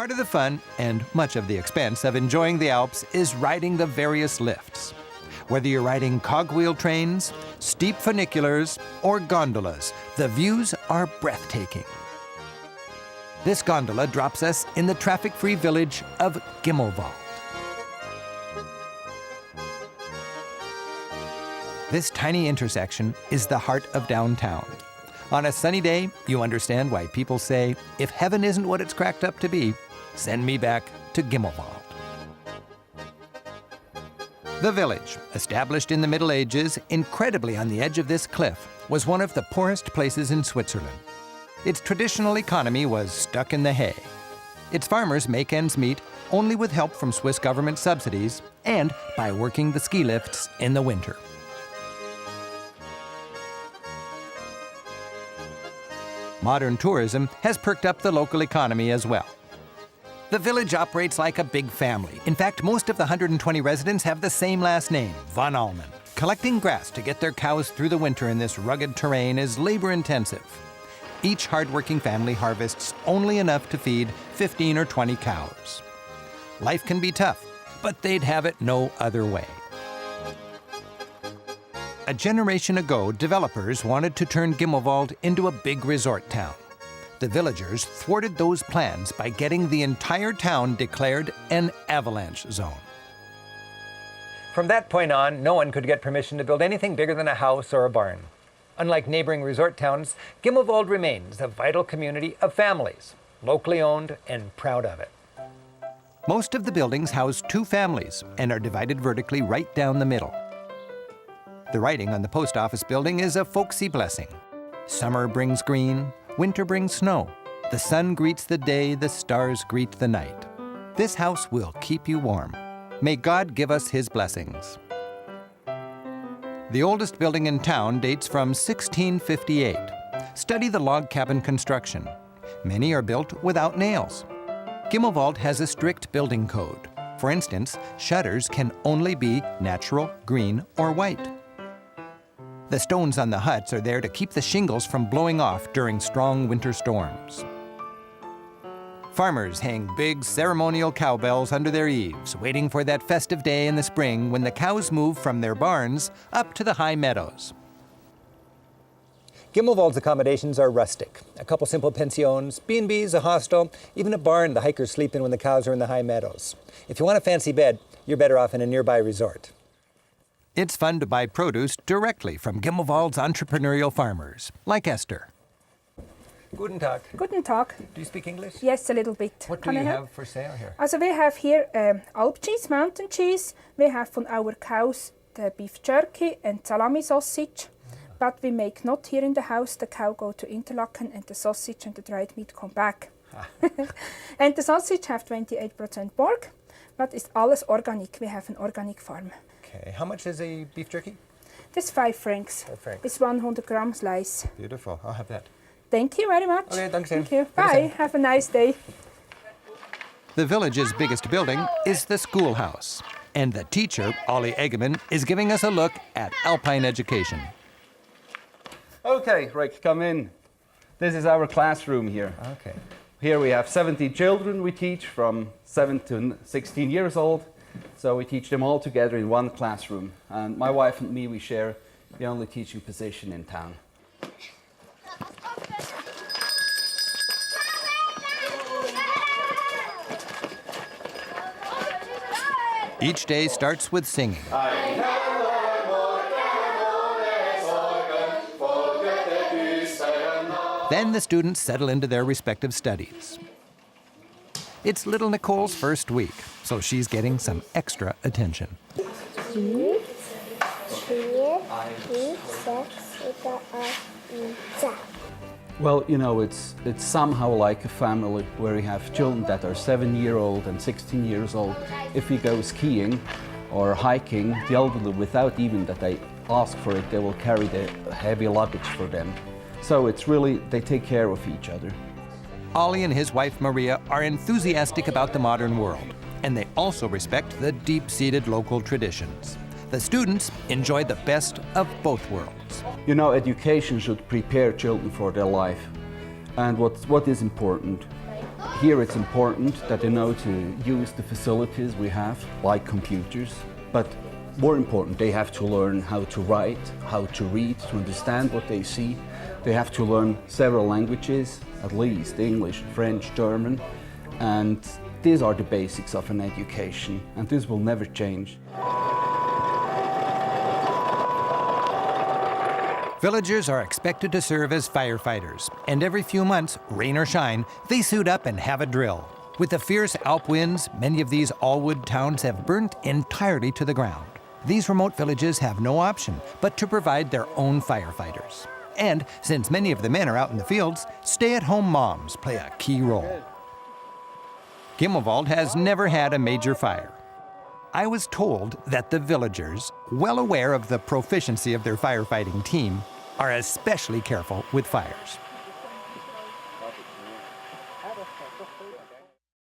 Part of the fun, and much of the expense, of enjoying the Alps is riding the various lifts. Whether you're riding cogwheel trains, steep funiculars, or gondolas, the views are breathtaking. This gondola drops us in the traffic-free village of Gimmelwald. This tiny intersection is the heart of downtown. On a sunny day, you understand why people say, if heaven isn't what it's cracked up to be, send me back to Gimmelwald. The village, established in the Middle Ages, incredibly on the edge of this cliff, was one of the poorest places in Switzerland. Its traditional economy was stuck in the hay. Its farmers make ends meet only with help from Swiss government subsidies and by working the ski lifts in the winter. Modern tourism has perked up the local economy as well. The village operates like a big family. In fact, most of the 120 residents have the same last name, von Allmen. Collecting grass to get their cows through the winter in this rugged terrain is labor-intensive. Each hard-working family harvests only enough to feed 15 or 20 cows. Life can be tough, but they'd have it no other way. A generation ago, developers wanted to turn Gimmelwald into a big resort town. The villagers thwarted those plans by getting the entire town declared an avalanche zone. From that point on, no one could get permission to build anything bigger than a house or a barn. Unlike neighboring resort towns, Gimmelwald remains a vital community of families, locally owned and proud of it. Most of the buildings house 2 families and are divided vertically right down the middle. The writing on the post office building is a folksy blessing. Summer brings green, winter brings snow. The sun greets the day, the stars greet the night. This house will keep you warm. May God give us his blessings. The oldest building in town dates from 1658. Study the log cabin construction. Many are built without nails. Gimmelwald has a strict building code. For instance, shutters can only be natural, green, or white. The stones on the huts are there to keep the shingles from blowing off during strong winter storms. Farmers hang big ceremonial cowbells under their eaves, waiting for that festive day in the spring when the cows move from their barns up to the high meadows. Gimmelwald's accommodations are rustic. A couple simple pensions, B&Bs, a hostel, even a barn the hikers sleep in when the cows are in the high meadows. If you want a fancy bed, you're better off in a nearby resort. It's fun to buy produce directly from Gimmelwald's entrepreneurial farmers, like Esther. Guten Tag. Guten Tag. Do you speak English? Yes, a little bit. What do you have for sale here? Also, we have here Alp cheese, mountain cheese. We have from our cows the beef jerky and salami sausage. But we make not here in the house. The cow go to Interlaken and the sausage and the dried meat come back. And the sausage have 28% pork, but it's alles organic. We have an organic farm. Okay, how much is a beef jerky? This 5 francs. 5 francs. It's 100 gram slice. Beautiful, I'll have that. Thank you very much. Okay, thanks. Thank you. Bye, have a nice day. The village's biggest building is the schoolhouse. And the teacher, Ollie Eggeman, is giving us a look at alpine education. Okay, Rick, come in. This is our classroom here. Okay. Here we have 70 children we teach from 7 to 16 years old. So we teach them all together in one classroom. And my wife and me, we share the only teaching position in town. Each day starts with singing. Then the students settle into their respective studies. It's little Nicole's first week, so she's getting some extra attention. Well, you know, it's somehow like a family where we have children that are 7-year-old and 16 years old. If we go skiing or hiking, the elderly, without even that they ask for it, they will carry the heavy luggage for them. So it's really, they take care of each other. Ollie and his wife Maria are enthusiastic about the modern world, and they also respect the deep-seated local traditions. The students enjoy the best of both worlds. You know, education should prepare children for their life. And what is important, Here it's important that they know to use the facilities we have, like computers, but more important, they have to learn how to write, how to read, to understand what they see. They have to learn several languages, at least English, French, German, and these are the basics of an education, and this will never change. Villagers are expected to serve as firefighters, and every few months, rain or shine, they suit up and have a drill. With the fierce Alp winds, many of these all-wood towns have burnt entirely to the ground. These remote villages have no option but to provide their own firefighters. And since many of the men are out in the fields, stay-at-home moms play a key role. Gimmelwald has never had a major fire. I was told that the villagers, well aware of the proficiency of their firefighting team, are especially careful with fires.